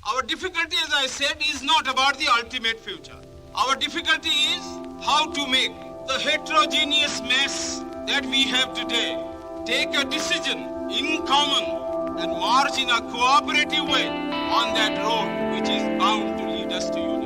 Our difficulty, as I said, is not about the ultimate future. Our difficulty is how to make the heterogeneous mess that we have today take a decision in common and march in a cooperative way on that road which is bound to lead us to unity.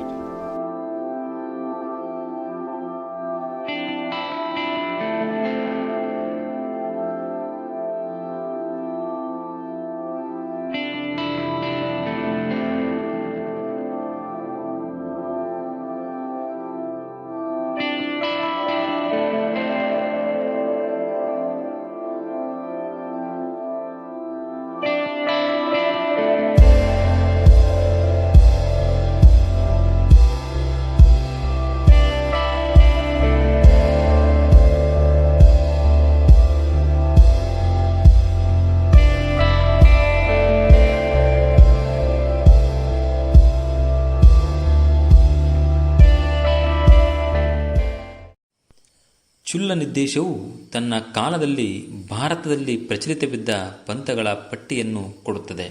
ಚುಲ್ಲ ನಿರ್ದೇಶವು ತನ್ನ ಕಾಲದಲ್ಲಿ ಭಾರತದಲ್ಲಿ ಪ್ರಚಲಿತವಿದ್ದ ಪಂಥಗಳ ಪಟ್ಟಿಯನ್ನು ಕೊಡುತ್ತದೆ.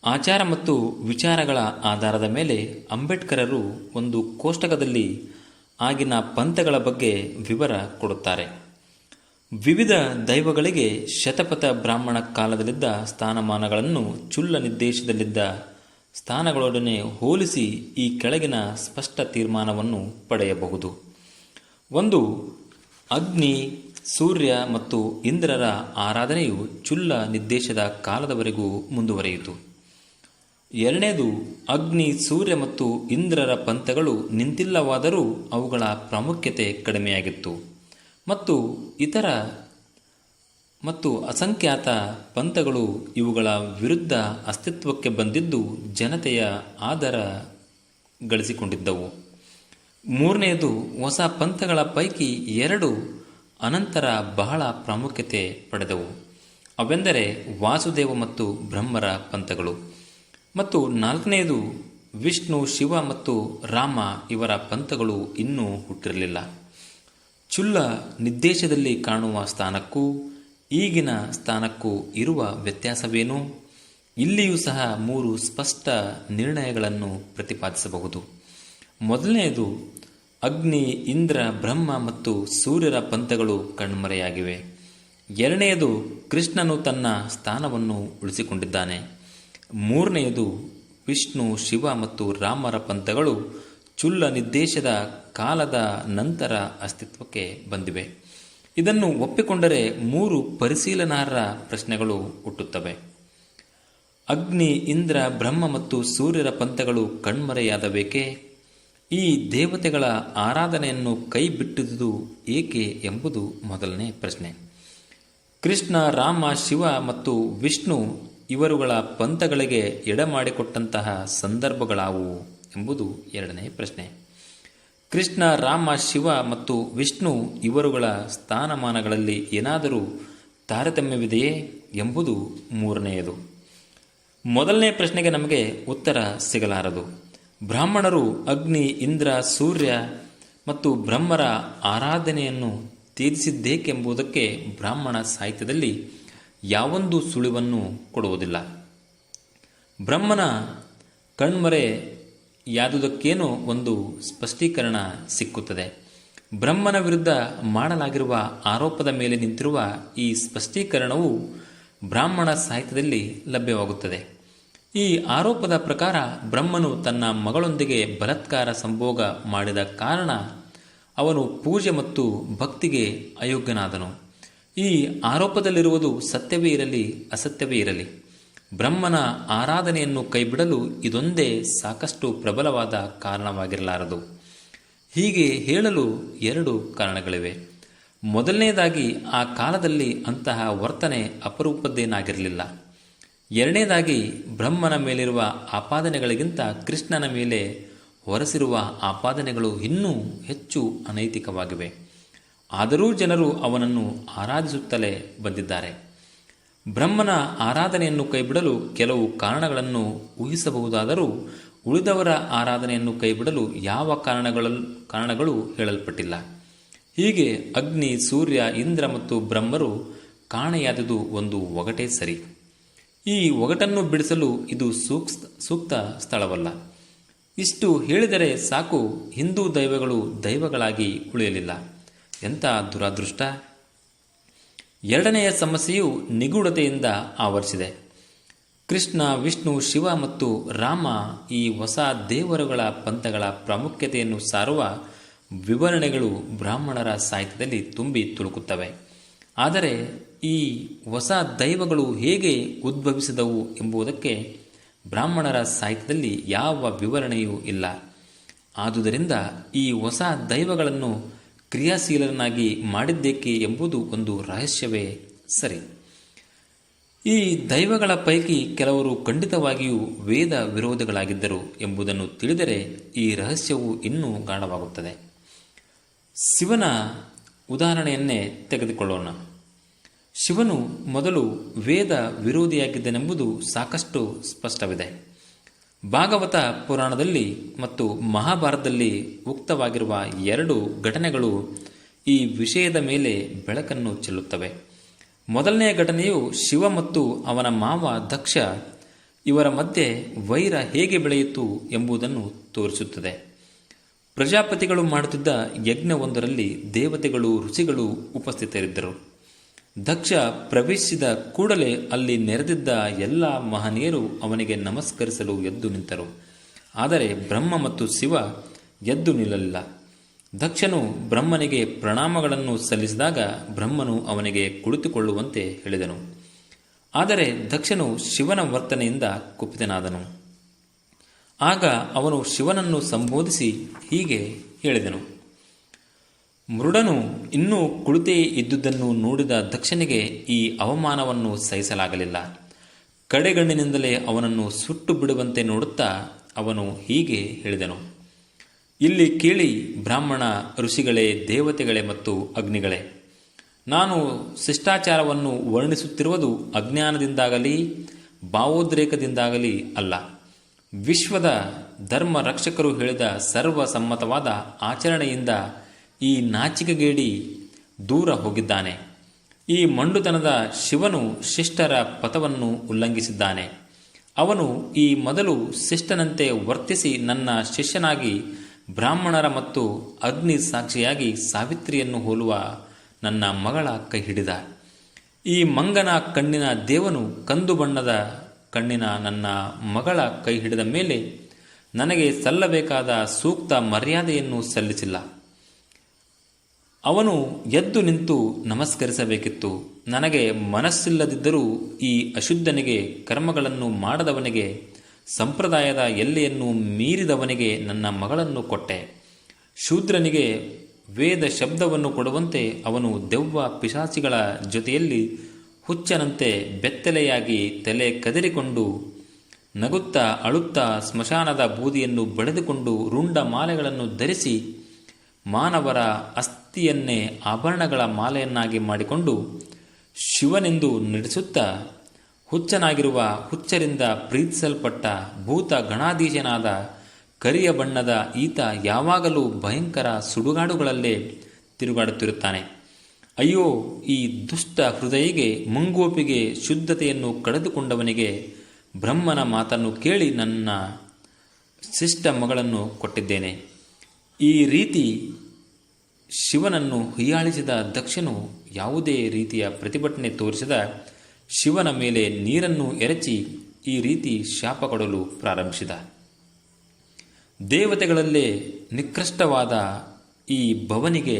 ಆಚಾರ ಮತ್ತು ವಿಚಾರಗಳ ಆಧಾರದ ಮೇಲೆ ಅಂಬೇಡ್ಕರರು ಒಂದು ಕೋಷ್ಟಕದಲ್ಲಿ ಆಗಿನ ಪಂಥಗಳ ಬಗ್ಗೆ ವಿವರ ಕೊಡುತ್ತಾರೆ. ವಿವಿಧ ದೈವಗಳಿಗೆ ಶತಪಥ ಬ್ರಾಹ್ಮಣ ಕಾಲದಲ್ಲಿದ್ದ ಸ್ಥಾನಮಾನಗಳನ್ನು ಚುಲ್ಲ ನಿರ್ದೇಶದಲ್ಲಿದ್ದ ಸ್ಥಾನಗಳೊಡನೆ ಹೋಲಿಸಿ ಈ ಕೆಳಗಿನ ಸ್ಪಷ್ಟ ತೀರ್ಮಾನವನ್ನು ಪಡೆಯಬಹುದು. 1. ಅಗ್ನಿ, ಸೂರ್ಯ ಮತ್ತು ಇಂದ್ರರ ಆರಾಧನೆಯು ಚುಲ್ಲ ನಿರ್ದೇಶದ ಕಾಲದವರೆಗೂ ಮುಂದುವರಿಯಿತು. 2. ಅಗ್ನಿ, ಸೂರ್ಯ ಮತ್ತು ಇಂದ್ರರ ಪಂಥಗಳು ನಿಂತಿಲ್ಲವಾದರೂ ಅವುಗಳ ಪ್ರಾಮುಖ್ಯತೆ ಕಡಿಮೆಯಾಗಿತ್ತು ಮತ್ತು ಇತರ ಮತ್ತು ಅಸಂಖ್ಯಾತ ಪಂಥಗಳು ಇವುಗಳ ವಿರುದ್ಧ ಅಸ್ತಿತ್ವಕ್ಕೆ ಬಂದಿದ್ದು ಜನತೆಯ ಆದರ ಗಳಿಸಿಕೊಂಡಿದ್ದವು. 3. ಹೊಸ ಪಂಥಗಳ ಪೈಕಿ 2 ಅನಂತರ ಬಹಳ ಪ್ರಾಮುಖ್ಯತೆ ಪಡೆದವು. ಅವೆಂದರೆ ವಾಸುದೇವ ಮತ್ತು ಬ್ರಹ್ಮರ ಪಂಥಗಳು. ಮತ್ತು 4. ವಿಷ್ಣು, ಶಿವ ಮತ್ತು ರಾಮ ಇವರ ಪಂಥಗಳು ಇನ್ನೂ ಹುಟ್ಟಿರಲಿಲ್ಲ. ಚುಲ್ಲ ನಿರ್ದೇಶದಲ್ಲಿ ಕಾಣುವ ಸ್ಥಾನಕ್ಕೂ ಈಗಿನ ಸ್ಥಾನಕ್ಕೂ ಇರುವ ವ್ಯತ್ಯಾಸವೇನು? ಇಲ್ಲಿಯೂ ಸಹ 3 ಸ್ಪಷ್ಟ ನಿರ್ಣಯಗಳನ್ನು ಪ್ರತಿಪಾದಿಸಬಹುದು. 1. ಅಗ್ನಿ, ಇಂದ್ರ, ಬ್ರಹ್ಮ ಮತ್ತು ಸೂರ್ಯರ ಪಂಥಗಳು ಕಣ್ಮರೆಯಾಗಿವೆ. 2. ಕೃಷ್ಣನು ತನ್ನ ಸ್ಥಾನವನ್ನು ಉಳಿಸಿಕೊಂಡಿದ್ದಾನೆ. 3. ವಿಷ್ಣು, ಶಿವ ಮತ್ತು ರಾಮರ ಪಂಥಗಳು ಚುಲ್ಲ ನಿರ್ದೇಶದ ಕಾಲದ ನಂತರ ಅಸ್ತಿತ್ವಕ್ಕೆ ಬಂದಿವೆ. ಇದನ್ನು ಒಪ್ಪಿಕೊಂಡರೆ 3 ಪರಿಶೀಲನಾರ್ಹ ಪ್ರಶ್ನೆಗಳು ಹುಟ್ಟುತ್ತವೆ. ಅಗ್ನಿ, ಇಂದ್ರ, ಬ್ರಹ್ಮ ಮತ್ತು ಸೂರ್ಯರ ಪಂಥಗಳು ಕಣ್ಮರೆಯಾದಬೇಕೆ? ಈ ದೇವತೆಗಳ ಆರಾಧನೆಯನ್ನು ಕೈ ಬಿಟ್ಟಿದುದು ಏಕೆ ಎಂಬುದು ಮೊದಲನೇ ಪ್ರಶ್ನೆ. ಕೃಷ್ಣ, ರಾಮ, ಶಿವ ಮತ್ತು ವಿಷ್ಣು ಇವರುಗಳ ಪಂಥಗಳಿಗೆ ಎಡೆಮಾಡಿಕೊಟ್ಟಂತಹ ಸಂದರ್ಭಗಳಾವುವು ಎಂಬುದು 2ನೇ ಪ್ರಶ್ನೆ. ಕೃಷ್ಣ, ರಾಮ, ಶಿವ ಮತ್ತು ವಿಷ್ಣು ಇವರುಗಳ ಸ್ಥಾನಮಾನಗಳಲ್ಲಿ ಏನಾದರೂ ತಾರತಮ್ಯವಿದೆಯೇ ಎಂಬುದು 3ನೇಯದು. ಮೊದಲನೇ ಪ್ರಶ್ನೆಗೆ ನಮಗೆ ಉತ್ತರ ಸಿಗಲಾರದು. ಬ್ರಾಹ್ಮಣರು ಅಗ್ನಿ, ಇಂದ್ರ, ಸೂರ್ಯ ಮತ್ತು ಬ್ರಹ್ಮರ ಆರಾಧನೆಯನ್ನು ತ್ಯಜಿಸಿದ್ದೇಕೆಂಬುದಕ್ಕೆ ಬ್ರಾಹ್ಮಣ ಸಾಹಿತ್ಯದಲ್ಲಿ ಯಾವೊಂದು ಸುಳಿವನ್ನು ಕೊಡುವುದಿಲ್ಲ. ಬ್ರಹ್ಮನ ಕಣ್ಮರೆಯಾದುದಕ್ಕೇನೋ ಒಂದು ಸ್ಪಷ್ಟೀಕರಣ ಸಿಕ್ಕುತ್ತದೆ. ಬ್ರಹ್ಮನ ವಿರುದ್ಧ ಮಾಡಲಾಗಿರುವ ಆರೋಪದ ಮೇಲೆ ನಿಂತಿರುವ ಈ ಸ್ಪಷ್ಟೀಕರಣವು ಬ್ರಾಹ್ಮಣ ಸಾಹಿತ್ಯದಲ್ಲಿ ಲಭ್ಯವಾಗುತ್ತದೆ. ಈ ಆರೋಪದ ಪ್ರಕಾರ ಬ್ರಹ್ಮನು ತನ್ನ ಮಗಳೊಂದಿಗೆ ಬಲಾತ್ಕಾರ ಸಂಭೋಗ ಮಾಡಿದ ಕಾರಣ ಅವನು ಪೂಜೆ ಮತ್ತು ಭಕ್ತಿಗೆ ಅಯೋಗ್ಯನಾದನು. ಈ ಆರೋಪದಲ್ಲಿರುವುದು ಸತ್ಯವೇ ಇರಲಿ ಅಸತ್ಯವೇ ಇರಲಿ, ಬ್ರಹ್ಮನ ಆರಾಧನೆಯನ್ನು ಕೈಬಿಡಲು ಇದೊಂದೇ ಸಾಕಷ್ಟು ಪ್ರಬಲವಾದ ಕಾರಣವಾಗಿರಲಾರದು. ಹೀಗೆ ಹೇಳಲು 2 ಕಾರಣಗಳಿವೆ. ಮೊದಲನೇದಾಗಿ, ಆ ಕಾಲದಲ್ಲಿ ಅಂತಹ ವರ್ತನೆ ಅಪರೂಪದ್ದೇನಾಗಿರಲಿಲ್ಲ. 2ನೇದಾಗಿ, ಬ್ರಹ್ಮನ ಮೇಲಿರುವ ಆಪಾದನೆಗಳಿಗಿಂತ ಕೃಷ್ಣನ ಮೇಲೆ ಹೊರಸಿರುವ ಆಪಾದನೆಗಳು ಇನ್ನೂ ಹೆಚ್ಚು ಅನೈತಿಕವಾಗಿವೆ. ಆದರೂ ಜನರು ಅವನನ್ನು ಆರಾಧಿಸುತ್ತಲೇ ಬಂದಿದ್ದಾರೆ. ಬ್ರಹ್ಮನ ಆರಾಧನೆಯನ್ನು ಕೈಬಿಡಲು ಕೆಲವು ಕಾರಣಗಳನ್ನು ಊಹಿಸಬಹುದಾದರೂ ಉಳಿದವರ ಆರಾಧನೆಯನ್ನು ಕೈಬಿಡಲು ಯಾವ ಕಾರಣಗಳು ಹೇಳಲ್ಪಟ್ಟಿಲ್ಲ. ಹೀಗೆ ಅಗ್ನಿ, ಸೂರ್ಯ, ಇಂದ್ರ ಮತ್ತು ಬ್ರಹ್ಮರು ಕಾಣೆಯಾದುದು ಒಂದು ಒಗಟೇ ಸರಿ. ಈ ಒಗಟನ್ನು ಬಿಡಿಸಲು ಇದು ಸೂಕ್ತ ಸ್ಥಳವಲ್ಲ. ಇಷ್ಟು ಹೇಳಿದರೆ ಸಾಕು, ಹಿಂದೂ ದೈವಗಳು ದೈವಗಳಾಗಿ ಉಳಿಯಲಿಲ್ಲ. ಎಂಥ ದುರಾದೃಷ್ಟ! ಎರಡನೆಯ ಸಮಸ್ಯೆಯು ನಿಗೂಢತೆಯಿಂದ ಆವರಿಸಿದೆ. ಕೃಷ್ಣ, ವಿಷ್ಣು, ಶಿವ ಮತ್ತು ರಾಮ ಈ ಹೊಸ ದೇವರುಗಳ ಪಂಥಗಳ ಪ್ರಾಮುಖ್ಯತೆಯನ್ನು ಸಾರುವ ವಿವರಣೆಗಳು ಬ್ರಾಹ್ಮಣರ ಸಾಹಿತ್ಯದಲ್ಲಿ ತುಂಬಿ ತುಳುಕುತ್ತವೆ. ಆದರೆ ಈ ಹೊಸ ದೈವಗಳು ಹೇಗೆ ಉದ್ಭವಿಸಿದವು ಎಂಬುದಕ್ಕೆ ಬ್ರಾಹ್ಮಣರ ಸಾಹಿತ್ಯದಲ್ಲಿ ಯಾವ ವಿವರಣೆಯೂ ಇಲ್ಲ. ಆದುದರಿಂದ ಈ ಹೊಸ ದೈವಗಳನ್ನು ಕ್ರಿಯಾಶೀಲರನ್ನಾಗಿ ಮಾಡಿದ್ದೇಕೆ ಎಂಬುದು ಒಂದು ರಹಸ್ಯವೇ ಸರಿ. ಈ ದೈವಗಳ ಪೈಕಿ ಕೆಲವರು ಖಂಡಿತವಾಗಿಯೂ ವೇದ ವಿರೋಧಿಗಳಾಗಿದ್ದರು ಎಂಬುದನ್ನು ತಿಳಿದರೆ ಈ ರಹಸ್ಯವು ಇನ್ನೂ ಗಾಢವಾಗುತ್ತದೆ. ಶಿವನ ಉದಾಹರಣೆಯನ್ನೇ ತೆಗೆದುಕೊಳ್ಳೋಣ. ಶಿವನು ಮೊದಲು ವೇದ ವಿರೋಧಿಯಾಗಿದ್ದನೆಂಬುದು ಸಾಕಷ್ಟು ಸ್ಪಷ್ಟವಿದೆ. ಭಾಗವತ ಪುರಾಣದಲ್ಲಿ ಮತ್ತು ಮಹಾಭಾರತದಲ್ಲಿ ಉಕ್ತವಾಗಿರುವ 2 ಘಟನೆಗಳು ಈ ವಿಷಯದ ಮೇಲೆ ಬೆಳಕನ್ನು ಚೆಲ್ಲುತ್ತವೆ. ಮೊದಲನೆಯ ಘಟನೆಯು ಶಿವ ಮತ್ತು ಅವನ ಮಾವ ದಕ್ಷ ಇವರ ಮಧ್ಯೆ ವೈರ ಹೇಗೆ ಬೆಳೆಯಿತು ಎಂಬುದನ್ನು ತೋರಿಸುತ್ತದೆ. ಪ್ರಜಾಪತಿಗಳು ಮಾಡುತ್ತಿದ್ದ ಯಜ್ಞವೊಂದರಲ್ಲಿ ದೇವತೆಗಳು, ಋಷಿಗಳು ಉಪಸ್ಥಿತರಿದ್ದರು. ದಕ್ಷ ಪ್ರವೇಶಿಸಿದ ಕೂಡಲೇ ಅಲ್ಲಿ ನೆರೆದಿದ್ದ ಎಲ್ಲ ಮಹನೀಯರು ಅವನಿಗೆ ನಮಸ್ಕರಿಸಲು ಎದ್ದು ನಿಂತರು. ಆದರೆ ಬ್ರಹ್ಮ ಮತ್ತು ಶಿವ ಎದ್ದು ನಿಲ್ಲಲಿಲ್ಲ. ದಕ್ಷನು ಬ್ರಹ್ಮನಿಗೆ ಪ್ರಣಾಮಗಳನ್ನು ಸಲ್ಲಿಸಿದಾಗ ಬ್ರಹ್ಮನು ಅವನಿಗೆ ಕುಳಿತುಕೊಳ್ಳುವಂತೆ ಹೇಳಿದನು. ಆದರೆ ದಕ್ಷನು ಶಿವನ ವರ್ತನೆಯಿಂದ ಕುಪಿತನಾದನು. ಆಗ ಅವನು ಶಿವನನ್ನು ಸಂಬೋಧಿಸಿ ಹೀಗೆ ಹೇಳಿದನು. ಮೃಡನು ಇನ್ನೂ ಕುಳಿತೇ ಇದ್ದುದನ್ನು ನೋಡಿದ ದಕ್ಷನಿಗೆ ಈ ಅವಮಾನವನ್ನು ಸಹಿಸಲಾಗಲಿಲ್ಲ. ಕಡೆಗಣ್ಣಿನಿಂದಲೇ ಅವನನ್ನು ಸುಟ್ಟು ಬಿಡುವಂತೆ ನೋಡುತ್ತಾ ಅವನು ಹೀಗೆ ಹೇಳಿದನು. ಇಲ್ಲಿ ಕೇಳಿ ಬ್ರಾಹ್ಮಣ ಋಷಿಗಳೇ, ದೇವತೆಗಳೇ ಮತ್ತು ಅಗ್ನಿಗಳೇ, ನಾನು ಶಿಷ್ಟಾಚಾರವನ್ನು ವರ್ಣಿಸುತ್ತಿರುವುದು ಅಜ್ಞಾನದಿಂದಾಗಲಿ ಭಾವೋದ್ರೇಕದಿಂದಾಗಲಿ ಅಲ್ಲ. ವಿಶ್ವದ ಧರ್ಮ ರಕ್ಷಕರು ಹೇಳಿದ ಸರ್ವಸಮ್ಮತವಾದ ಆಚರಣೆಯಿಂದ ಈ ನಾಚಿಕೆಗೇಡಿ ದೂರ ಹೋಗಿದ್ದಾನೆ. ಈ ಮಂಡುತನದ ಶಿವನು ಶಿಷ್ಟರ ಪಥವನ್ನು ಉಲ್ಲಂಘಿಸಿದ್ದಾನೆ. ಅವನು ಈ ಮೊದಲು ಶಿಷ್ಟನಂತೆ ವರ್ತಿಸಿ ನನ್ನ ಶಿಷ್ಯನಾಗಿ ಬ್ರಾಹ್ಮಣರ ಮತ್ತು ಅಗ್ನಿ ಸಾಕ್ಷಿಯಾಗಿ ಸಾವಿತ್ರಿಯನ್ನು ಹೋಲುವ ನನ್ನ ಮಗಳ ಕೈ ಹಿಡಿದ. ಈ ಮಂಗನ ಕಣ್ಣಿನ ದೇವನು ಕಂದು ಬಣ್ಣದ ಕಣ್ಣಿನ ನನ್ನ ಮಗಳ ಕೈ ಹಿಡಿದ ಮೇಲೆ ನನಗೆ ಸಲ್ಲಬೇಕಾದ ಸೂಕ್ತ ಮರ್ಯಾದೆಯನ್ನು ಸಲ್ಲಿಸಿಲ್ಲ. ಅವನು ಎದ್ದು ನಿಂತು ನಮಸ್ಕರಿಸಬೇಕಿತ್ತು. ನನಗೆ ಮನಸ್ಸಿಲ್ಲದಿದ್ದರೂ ಈ ಅಶುದ್ಧನಿಗೆ, ಕರ್ಮಗಳನ್ನು ಮಾಡದವನಿಗೆ, ಸಂಪ್ರದಾಯದ ಎಲ್ಲೆಯನ್ನು ಮೀರಿದವನಿಗೆ ನನ್ನ ಮಗಳನ್ನು ಕೊಟ್ಟೆ. ಶೂದ್ರನಿಗೆ ವೇದ ಶಬ್ದವನ್ನು ಕೊಡುವಂತೆ ಅವನು ದೆವ್ವ ಪಿಶಾಚಿಗಳ ಜೊತೆಯಲ್ಲಿ ಹುಚ್ಚನಂತೆ ಬೆತ್ತಲೆಯಾಗಿ ತಲೆ ಕದರಿಕೊಂಡು ನಗುತ್ತಾ ಅಳುತ್ತಾ ಸ್ಮಶಾನದ ಬೂದಿಯನ್ನು ಬಡಿದುಕೊಂಡು ರುಂಡ ಮಾಲೆಗಳನ್ನು ಧರಿಸಿ ಮಾನವರ ಅಸ್ಥಿಯನ್ನೇ ಆಭರಣಗಳ ಮಾಲೆಯನ್ನಾಗಿ ಮಾಡಿಕೊಂಡು ಶಿವನೆಂದು ನಡೆಸುತ್ತಾ ಹುಚ್ಚನಾಗಿರುವ, ಹುಚ್ಚರಿಂದ ಪ್ರೀತಿಸಲ್ಪಟ್ಟ ಭೂತ ಗಣಾಧೀಶನಾದ ಕರಿಯ ಬಣ್ಣದ ಈತ ಯಾವಾಗಲೂ ಭಯಂಕರ ಸುಡುಗಾಡುಗಳಲ್ಲೇ ತಿರುಗಾಡುತ್ತಿರುತ್ತಾನೆ. ಅಯ್ಯೋ, ಈ ದುಷ್ಟ ಹೃದಯಿಗೆ, ಮುಂಗೋಪಿಗೆ, ಶುದ್ಧತೆಯನ್ನು ಕಳೆದುಕೊಂಡವನಿಗೆ ಬ್ರಹ್ಮನ ಮಾತನ್ನು ಕೇಳಿ ನನ್ನ ಶಿಷ್ಟ ಮಗಳನ್ನು ಕೊಟ್ಟಿದ್ದೇನೆ. ಈ ರೀತಿ ಶಿವನನ್ನು ಹೀಯಾಳಿಸಿದ ದಕ್ಷನು ಯಾವುದೇ ರೀತಿಯ ಪ್ರತಿಭಟನೆ ತೋರಿಸದ ಶಿವನ ಮೇಲೆ ನೀರನ್ನು ಎರಚಿ ಈ ರೀತಿ ಶಾಪ ಕೊಡಲು ಪ್ರಾರಂಭಿಸಿದ. ದೇವತೆಗಳಲ್ಲೇ ನಿಕೃಷ್ಟವಾದ ಈ ಭವನಿಗೆ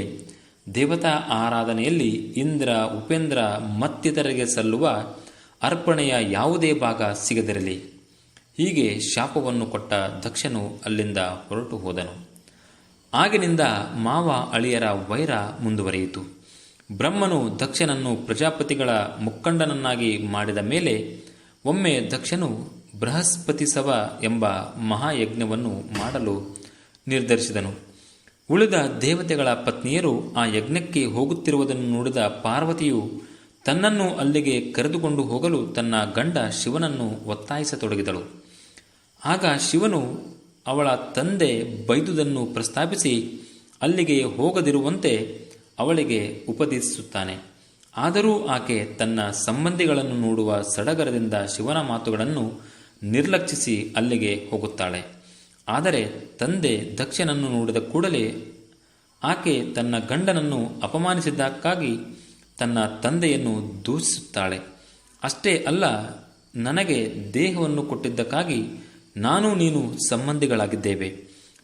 ದೇವತಾ ಆರಾಧನೆಯಲ್ಲಿ ಇಂದ್ರ, ಉಪೇಂದ್ರ ಮತ್ತಿತರರಿಗೆ ಸಲ್ಲುವ ಅರ್ಪಣೆಯ ಯಾವುದೇ ಭಾಗ ಸಿಗದಿರಲಿ. ಹೀಗೆ ಶಾಪವನ್ನು ಕೊಟ್ಟ ದಕ್ಷನು ಅಲ್ಲಿಂದ ಹೊರಟು ಹೋದನು. ಆಗಿನಿಂದ ಮಾವ ಅಳಿಯರ ವೈರ ಮುಂದುವರಿಯಿತು. ಬ್ರಹ್ಮನು ದಕ್ಷನನ್ನು ಪ್ರಜಾಪತಿಗಳ ಮುಖಂಡನನ್ನಾಗಿ ಮಾಡಿದ ಮೇಲೆ ಒಮ್ಮೆ ದಕ್ಷನು ಬೃಹಸ್ಪತಿಸವ ಎಂಬ ಮಹಾಯಜ್ಞವನ್ನು ಮಾಡಲು ನಿರ್ಧರಿಸಿದನು. ಉಳಿದ ದೇವತೆಗಳ ಪತ್ನಿಯರು ಆ ಯಜ್ಞಕ್ಕೆ ಹೋಗುತ್ತಿರುವುದನ್ನು ನೋಡಿದ ಪಾರ್ವತಿಯು ತನ್ನನ್ನು ಅಲ್ಲಿಗೆ ಕರೆದುಕೊಂಡು ಹೋಗಲು ತನ್ನ ಗಂಡ ಶಿವನನ್ನು ಒತ್ತಾಯಿಸತೊಡಗಿದಳು. ಆಗ ಶಿವನು ಅವಳ ತಂದೆ ಬೈದುದನ್ನು ಪ್ರಸ್ತಾಪಿಸಿ ಅಲ್ಲಿಗೆ ಹೋಗದಿರುವಂತೆ ಅವಳಿಗೆ ಉಪದೇಶಿಸುತ್ತಾನೆ. ಆದರೂ ಆಕೆ ತನ್ನ ಸಂಬಂಧಿಗಳನ್ನು ನೋಡುವ ಸಡಗರದಿಂದ ಶಿವನ ಮಾತುಗಳನ್ನು ನಿರ್ಲಕ್ಷಿಸಿ ಅಲ್ಲಿಗೆ ಹೋಗುತ್ತಾಳೆ. ಆದರೆ ತಂದೆ ದಕ್ಷನನ್ನು ನೋಡಿದ ಕೂಡಲೇ ಆಕೆ ತನ್ನ ಗಂಡನನ್ನು ಅಪಮಾನಿಸಿದ್ದಕ್ಕಾಗಿ ತನ್ನ ತಂದೆಯನ್ನು ದೂಷಿಸುತ್ತಾಳೆ. ಅಷ್ಟೇ ಅಲ್ಲ, ನನಗೆ ದೇಹವನ್ನು ಕೊಟ್ಟಿದ್ದಕ್ಕಾಗಿ ನಾನು ನೀನು ಸಂಬಂಧಿಗಳಾಗಿದ್ದೇವೆ,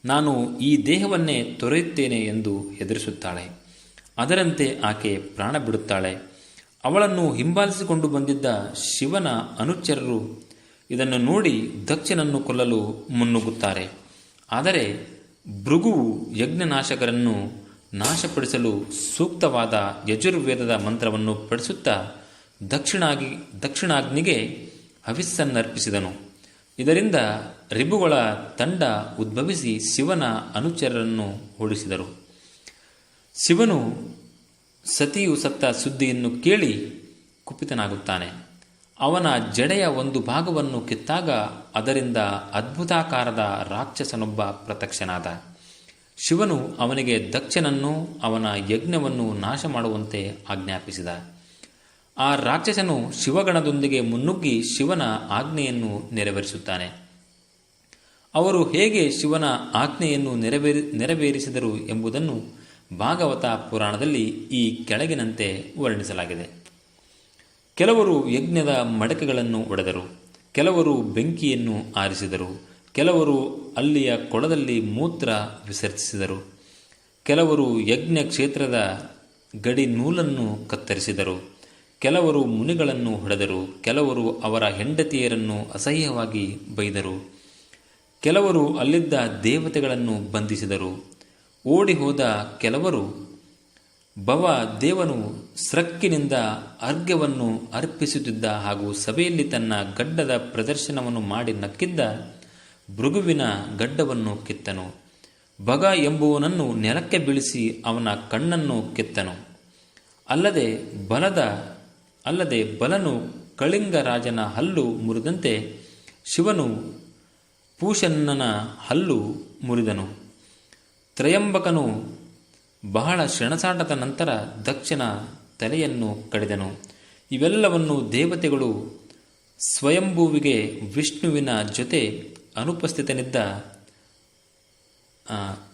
ನಾನು ಈ ದೇಹವನ್ನೇ ತೊರೆಯುತ್ತೇನೆ ಎಂದು ಹೆದರಿಸುತ್ತಾಳೆ. ಅದರಂತೆ ಆಕೆ ಪ್ರಾಣ ಬಿಡುತ್ತಾಳೆ. ಅವಳನ್ನು ಹಿಂಬಾಲಿಸಿಕೊಂಡು ಬಂದಿದ್ದ ಶಿವನ ಅನುಚರರು ಇದನ್ನು ನೋಡಿ ದಕ್ಷನನ್ನು ಕೊಲ್ಲಲು ಮುನ್ನುಗ್ಗುತ್ತಾರೆ. ಆದರೆ ಭೃಗುವು ಯಜ್ಞನಾಶಕರನ್ನು ನಾಶಪಡಿಸಲು ಸೂಕ್ತವಾದ ಯಜುರ್ವೇದದ ಮಂತ್ರವನ್ನು ಪಡಿಸುತ್ತಾ ದಕ್ಷಿಣಾಗ್ನಿಗೆ ಹವಿಸ್ಸನ್ನರ್ಪಿಸಿದನು. ಇದರಿಂದ ರಿಬುಗಳ ತಂಡ ಉದ್ಭವಿಸಿ ಶಿವನ ಅನುಚರರನ್ನು ಓಡಿಸಿದರು. ಶಿವನು ಸತಿಯು ಸತ್ತ ಸುದ್ದಿಯನ್ನು ಕೇಳಿ ಕುಪಿತನಾಗುತ್ತಾನೆ. ಅವನ ಜಡೆಯ ಒಂದು ಭಾಗವನ್ನು ಕಿತ್ತಾಗ ಅದರಿಂದ ಅದ್ಭುತಾಕಾರದ ರಾಕ್ಷಸನೊಬ್ಬ ಪ್ರತ್ಯಕ್ಷನಾದ. ಶಿವನು ಅವನಿಗೆ ದಕ್ಷನನ್ನು ಅವನ ಯಜ್ಞವನ್ನು ನಾಶ ಮಾಡುವಂತೆ ಆಜ್ಞಾಪಿಸಿದ. ಆ ರಾಕ್ಷಸನು ಶಿವಗಣದೊಂದಿಗೆ ಮುನ್ನುಗ್ಗಿ ಶಿವನ ಆಜ್ಞೆಯನ್ನು ನೆರವೇರಿಸುತ್ತಾನೆ. ಅವರು ಹೇಗೆ ಶಿವನ ಆಜ್ಞೆಯನ್ನು ನೆರವೇರಿಸಿದರು ಎಂಬುದನ್ನು ಭಾಗವತ ಪುರಾಣದಲ್ಲಿ ಈ ಕೆಳಗಿನಂತೆ ವರ್ಣಿಸಲಾಗಿದೆ. ಕೆಲವರು ಯಜ್ಞದ ಮಡಕೆಗಳನ್ನು ಒಡೆದರು, ಕೆಲವರು ಬೆಂಕಿಯನ್ನು ಆರಿಸಿದರು, ಕೆಲವರು ಅಲ್ಲಿಯ ಕೊಳದಲ್ಲಿ ಮೂತ್ರ ವಿಸರ್ಜಿಸಿದರು, ಕೆಲವರು ಯಜ್ಞ ಕ್ಷೇತ್ರದ ಗಡಿ ನೂಲನ್ನು ಕತ್ತರಿಸಿದರು, ಕೆಲವರು ಮುನಿಗಳನ್ನು ಹೊಡೆದರು, ಕೆಲವರು ಅವರ ಹೆಂಡತಿಯರನ್ನು ಅಸಹ್ಯವಾಗಿ ಬೈದರು, ಕೆಲವರು ಅಲ್ಲಿದ್ದ ದೇವತೆಗಳನ್ನು ಬಂಧಿಸಿದರು. ಓಡಿ ಹೋದ ಕೆಲವರು ಭವ ದೇವನು ಸ್ರಕ್ಕಿನಿಂದ ಅರ್ಘ್ಯವನ್ನು ಅರ್ಪಿಸುತ್ತಿದ್ದ ಹಾಗೂ ಸಭೆಯಲ್ಲಿ ತನ್ನ ಗಡ್ಡದ ಪ್ರದರ್ಶನವನ್ನು ಮಾಡಿ ನಕ್ಕಿದ್ದ ಭೃಗುವಿನ ಗಡ್ಡವನ್ನು ಕಿತ್ತನು. ಭಗ ಎಂಬುವನನ್ನು ನೆಲಕ್ಕೆ ಬೀಳಿಸಿ ಅವನ ಕಣ್ಣನ್ನು ಕಿತ್ತನು. ಅಲ್ಲದೆ ಬಲನು ಕಳಿಂಗ ರಾಜನ ಹಲ್ಲು ಮುರಿದಂತೆ ಶಿವನು ಪೂಷನ್ನನ ಹಲ್ಲು ಮುರಿದನು. ತ್ರಯಂಬಕನು ಬಹಳ ಕ್ಷಣಸಾಟದ ನಂತರ ದಕ್ಷನ ತಲೆಯನ್ನು ಕಡಿದನು. ಇವೆಲ್ಲವನ್ನು ದೇವತೆಗಳು ಸ್ವಯಂಭುವಿಗೆ ವಿಷ್ಣುವಿನ ಜೊತೆ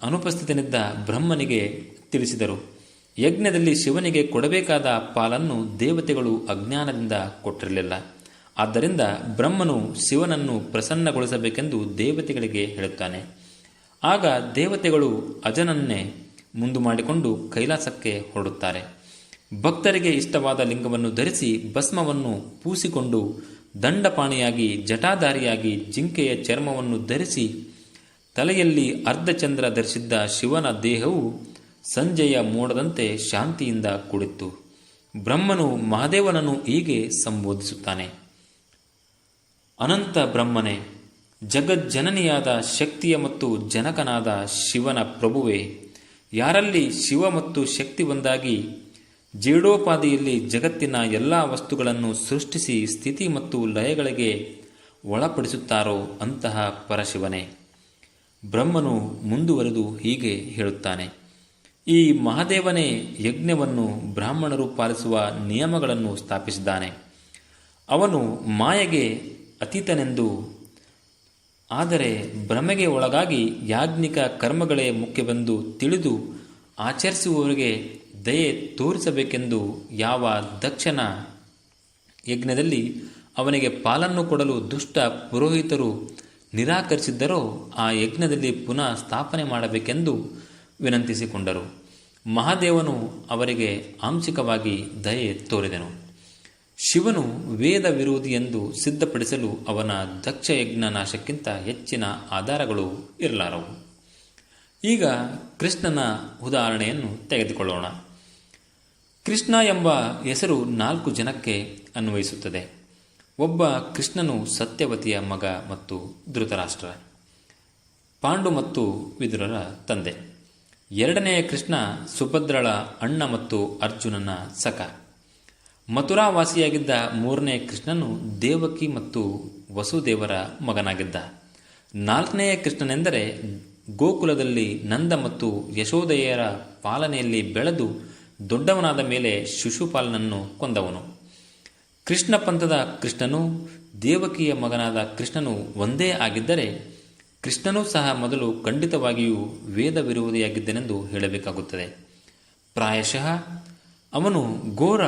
ಅನುಪಸ್ಥಿತನಿದ್ದ ಬ್ರಹ್ಮನಿಗೆ ತಿಳಿಸಿದರು. ಯಜ್ಞದಲ್ಲಿ ಶಿವನಿಗೆ ಕೊಡಬೇಕಾದ ಪಾಲನ್ನು ದೇವತೆಗಳು ಅಜ್ಞಾನದಿಂದ ಕೊಟ್ಟಿರಲಿಲ್ಲ. ಆದ್ದರಿಂದ ಬ್ರಹ್ಮನು ಶಿವನನ್ನು ಪ್ರಸನ್ನಗೊಳಿಸಬೇಕೆಂದು ದೇವತೆಗಳಿಗೆ ಹೇಳುತ್ತಾನೆ. ಆಗ ದೇವತೆಗಳು ಅಜನನ್ನೇ ಮುಂದು ಮಾಡಿಕೊಂಡು ಕೈಲಾಸಕ್ಕೆ ಹೊರಡುತ್ತಾರೆ. ಭಕ್ತರಿಗೆ ಇಷ್ಟವಾದ ಲಿಂಗವನ್ನು ಧರಿಸಿ ಭಸ್ಮವನ್ನು ಪೂಸಿಕೊಂಡು ದಂಡಪಾಣಿಯಾಗಿ ಜಟಾಧಾರಿಯಾಗಿ ಜಿಂಕೆಯ ಚರ್ಮವನ್ನು ಧರಿಸಿ ತಲೆಯಲ್ಲಿ ಅರ್ಧಚಂದ್ರ ಧರಿಸಿದ್ದ ಶಿವನ ದೇಹವು ಸಂಜೆಯ ಮೋಡದಂತೆ ಶಾಂತಿಯಿಂದ ಕೂಡಿತ್ತು. ಬ್ರಹ್ಮನು ಮಹಾದೇವನನ್ನು ಹೀಗೆ ಸಂಬೋಧಿಸುತ್ತಾನೆ: ಅನಂತ ಬ್ರಹ್ಮನೇ, ಜಗಜ್ಜನನಿಯಾದ ಶಕ್ತಿಯ ಮತ್ತು ಜನಕನಾದ ಶಿವನ ಪ್ರಭುವೇ, ಯಾರಲ್ಲಿ ಶಿವ ಮತ್ತು ಶಕ್ತಿ ಒಂದಾಗಿ ಜೇಡೋಪಾದಿಯಲ್ಲಿ ಜಗತ್ತಿನ ಎಲ್ಲ ವಸ್ತುಗಳನ್ನು ಸೃಷ್ಟಿಸಿ ಸ್ಥಿತಿ ಮತ್ತು ಲಯಗಳಿಗೆ ಒಳಪಡಿಸುತ್ತಾರೋ ಅಂತಹ ಪರಶಿವನೇ. ಬ್ರಹ್ಮನು ಮುಂದುವರೆದು ಹೀಗೆ ಹೇಳುತ್ತಾನೆ: ಈ ಮಹಾದೇವನೇ ಯಜ್ಞವನ್ನು ಬ್ರಾಹ್ಮಣರು ಪಾಲಿಸುವ ನಿಯಮಗಳನ್ನು ಸ್ಥಾಪಿಸಿದ್ದಾನೆ. ಅವನು ಮಾಯೆಗೆ ಅತೀತನೆಂದು, ಆದರೆ ಭ್ರಮೆಗೆ ಒಳಗಾಗಿ ಯಾಜ್ಞಿಕ ಕರ್ಮಗಳೇ ಮುಖ್ಯವೆಂದು ತಿಳಿದು ಆಚರಿಸುವವರಿಗೆ ದಯೆ ತೋರಿಸಬೇಕೆಂದು ಯಾವ ದಕ್ಷನ ಯಜ್ಞದಲ್ಲಿ ಅವನಿಗೆ ಪಾಲನ್ನು ಕೊಡಲು ದುಷ್ಟ ಪುರೋಹಿತರು ನಿರಾಕರಿಸಿದ್ದರೋ ಆ ಯಜ್ಞದಲ್ಲಿ ಪುನಃ ಸ್ಥಾಪನೆ ಮಾಡಬೇಕೆಂದು ವಿನಂತಿಸಿಕೊಂಡರು. ಮಹಾದೇವನು ಅವರಿಗೆ ಆಂಶಿಕವಾಗಿ ದಯೆ ತೋರಿದನು. ಶಿವನು ವೇದ ವಿರೋಧಿ ಎಂದು ಸಿದ್ಧಪಡಿಸಲು ಅವನ ದಕ್ಷ ಯಜ್ಞ ನಾಶಕ್ಕಿಂತ ಹೆಚ್ಚಿನ ಆಧಾರಗಳು ಇರಲಾರವು. ಈಗ ಕೃಷ್ಣನ ಉದಾಹರಣೆಯನ್ನು ತೆಗೆದುಕೊಳ್ಳೋಣ. ಕೃಷ್ಣ ಎಂಬ ಹೆಸರು 4 ಜನಕ್ಕೆ ಅನ್ವಯಿಸುತ್ತದೆ. ಒಬ್ಬ ಕೃಷ್ಣನು ಸತ್ಯವತಿಯ ಮಗ ಮತ್ತು ಧೃತರಾಷ್ಟ್ರ, ಪಾಂಡು ಮತ್ತು ವಿದುರರ ತಂದೆ. ಎರಡನೆಯ ಕೃಷ್ಣ ಸುಭದ್ರಳ ಅಣ್ಣ ಮತ್ತು ಅರ್ಜುನನ ಸಖ. ಮಥುರಾವಾಸಿಯಾಗಿದ್ದ 3ನೇ ಕೃಷ್ಣನು ದೇವಕಿ ಮತ್ತು ವಸುದೇವರ ಮಗನಾಗಿದ್ದ. 4ನೆಯ ಕೃಷ್ಣನೆಂದರೆ ಗೋಕುಲದಲ್ಲಿ ನಂದ ಮತ್ತು ಯಶೋದೆಯರ ಪಾಲನೆಯಲ್ಲಿ ಬೆಳೆದು ದೊಡ್ಡವನಾದ ಮೇಲೆ ಶಿಶುಪಾಲನನ್ನು ಕೊಂದವನು. ಕೃಷ್ಣ ಪಂಥದ ಕೃಷ್ಣನು ದೇವಕಿಯ ಮಗನಾದ ಕೃಷ್ಣನು ಒಂದೇ ಆಗಿದ್ದರೆ ಕೃಷ್ಣನೂ ಸಹ ಮೊದಲು ಖಂಡಿತವಾಗಿಯೂ ವೇದ ವಿರೋಧಿಯಾಗಿದ್ದನೆಂದು ಹೇಳಬೇಕಾಗುತ್ತದೆ. ಪ್ರಾಯಶಃ ಅವನು ಘೋರ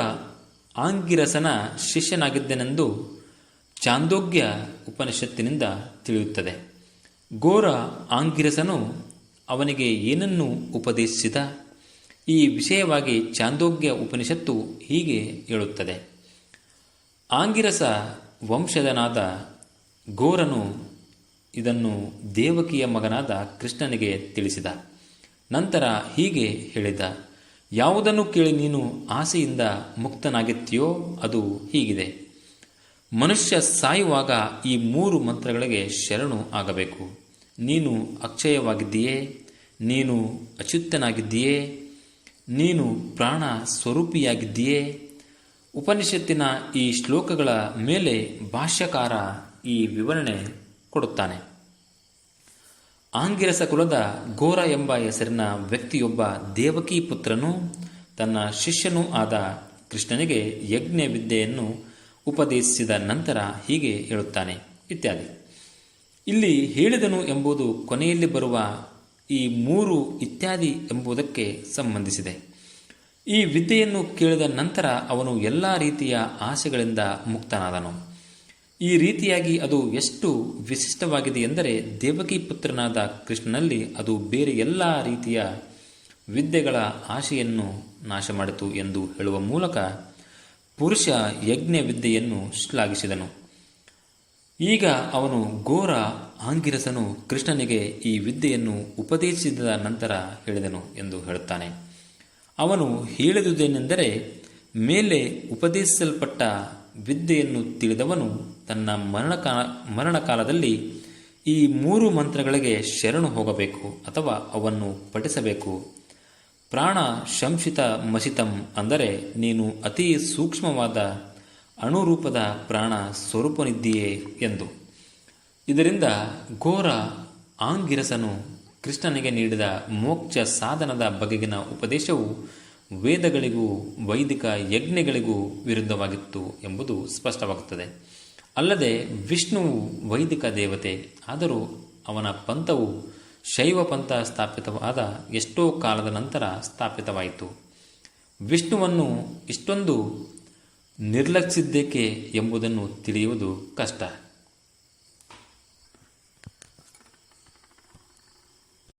ಆಂಗಿರಸನ ಶಿಷ್ಯನಾಗಿದ್ದನೆಂದು ಚಾಂದೋಗ್ಯ ಉಪನಿಷತ್ತಿನಿಂದ ತಿಳಿಯುತ್ತದೆ. ಘೋರ ಆಂಗಿರಸನು ಅವನಿಗೆ ಏನನ್ನು ಉಪದೇಶಿಸಿದ? ಈ ವಿಷಯವಾಗಿ ಚಾಂದೋಗ್ಯ ಉಪನಿಷತ್ತು ಹೀಗೆ ಹೇಳುತ್ತದೆ. ಆಂಗಿರಸ ವಂಶಜನಾದ ಘೋರನು ಇದನ್ನು ದೇವಕಿಯ ಮಗನಾದ ಕೃಷ್ಣನಿಗೆ ತಿಳಿಸಿದ. ನಂತರ ಹೀಗೆ ಹೇಳಿದ: ಯಾವುದನ್ನು ಕೇಳಿ ನೀನು ಆಸೆಯಿಂದ ಮುಕ್ತನಾಗಿತ್ತೀಯೋ ಅದು ಹೀಗಿದೆ. ಮನುಷ್ಯ ಸಾಯುವಾಗ ಈ 3 ಮಂತ್ರಗಳಿಗೆ ಶರಣು ಆಗಬೇಕು. ನೀನು ಅಕ್ಷಯವಾಗಿದ್ದೀಯೇ, ನೀನು ಅಚ್ಯುತನಾಗಿದ್ದೀಯೇ, ನೀನು ಪ್ರಾಣ ಸ್ವರೂಪಿಯಾಗಿದ್ದೀಯೇ. ಉಪನಿಷತ್ತಿನ ಈ ಶ್ಲೋಕಗಳ ಮೇಲೆ ಭಾಷ್ಯಕಾರ ಈ ವಿವರಣೆ ಕೊಡುತ್ತಾನೆ. ಆಂಗಿರಸ ಕುಲದ ಘೋರ ಎಂಬ ಹೆಸರಿನ ವ್ಯಕ್ತಿಯೊಬ್ಬ ದೇವಕಿ ಪುತ್ರನು ತನ್ನ ಶಿಷ್ಯನೂ ಆದ ಕೃಷ್ಣನಿಗೆ ಯಜ್ಞ ವಿದ್ಯೆಯನ್ನು ಉಪದೇಶಿಸಿದ ನಂತರ ಹೀಗೆ ಹೇಳುತ್ತಾನೆ ಇತ್ಯಾದಿ. ಇಲ್ಲಿ ಹೇಳಿದನು ಎಂಬುದು ಕೊನೆಯಲ್ಲಿ ಬರುವ ಈ 3 ಇತ್ಯಾದಿ ಎಂಬುದಕ್ಕೆ ಸಂಬಂಧಿಸಿದೆ. ಈ ವಿದ್ಯೆಯನ್ನು ಕೇಳಿದ ನಂತರ ಅವನು ಎಲ್ಲ ರೀತಿಯ ಆಸೆಗಳಿಂದ ಮುಕ್ತನಾದನು. ಈ ರೀತಿಯಾಗಿ ಅದು ಎಷ್ಟು ವಿಶಿಷ್ಟವಾಗಿದೆ ಎಂದರೆ ದೇವಕಿ ಪುತ್ರನಾದ ಕೃಷ್ಣನಲ್ಲಿ ಅದು ಬೇರೆ ಎಲ್ಲ ರೀತಿಯ ವಿದ್ಯೆಗಳ ಆಶೆಯನ್ನು ನಾಶ ಮಾಡಿತು ಎಂದು ಹೇಳುವ ಮೂಲಕ ಪುರುಷ ಯಜ್ಞ ವಿದ್ಯೆಯನ್ನು ಶ್ಲಾಘಿಸಿದನು. ಈಗ ಅವನು ಘೋರ ಆಂಗಿರಸನು ಕೃಷ್ಣನಿಗೆ ಈ ವಿದ್ಯೆಯನ್ನು ಉಪದೇಶಿಸಿದ ನಂತರ ಹೇಳಿದನು ಎಂದು ಹೇಳುತ್ತಾನೆ. ಅವನು ಹೇಳಿದುದೇನೆಂದರೆ, ಮೇಲೆ ಉಪದೇಶಿಸಲ್ಪಟ್ಟ ವಿದ್ಯೆಯನ್ನು ತಿಳಿದವನು ತನ್ನ ಮರಣಕಾಲದಲ್ಲಿ ಈ 3 ಮಂತ್ರಗಳಿಗೆ ಶರಣು ಹೋಗಬೇಕು ಅಥವಾ ಅವನ್ನು ಪಠಿಸಬೇಕು. ಪ್ರಾಣ ಶಂಸಿತ ಮಸಿತಂ ಅಂದರೆ ನೀನು ಅತಿ ಸೂಕ್ಷ್ಮವಾದ ಅಣುರೂಪದ ಪ್ರಾಣ ಸ್ವರೂಪನಿದ್ದೀಯೇ ಎಂದು. ಇದರಿಂದ ಘೋರ ಆಂಗಿರಸನು ಕೃಷ್ಣನಿಗೆ ನೀಡಿದ ಮೋಕ್ಷ ಸಾಧನದ ಬಗೆಗಿನ ಉಪದೇಶವು ವೇದಗಳಿಗೂ ವೈದಿಕ ಯಜ್ಞಗಳಿಗೂ ವಿರುದ್ಧವಾಗಿತ್ತು ಎಂಬುದು ಸ್ಪಷ್ಟವಾಗುತ್ತದೆ. ಅಲ್ಲದೆ ವಿಷ್ಣುವು ವೈದಿಕ ದೇವತೆ, ಆದರೂ ಅವನ ಪಂಥವು ಶೈವ ಪಂಥ ಸ್ಥಾಪಿತವಾದ ಎಷ್ಟೋ ಕಾಲದ ನಂತರ ಸ್ಥಾಪಿತವಾಯಿತು. ವಿಷ್ಣುವನ್ನು ಇಷ್ಟೊಂದು ನಿರ್ಲಕ್ಷಿಸಿದ್ದೇಕೆ ಎಂಬುದನ್ನು ತಿಳಿಯುವುದು ಕಷ್ಟ.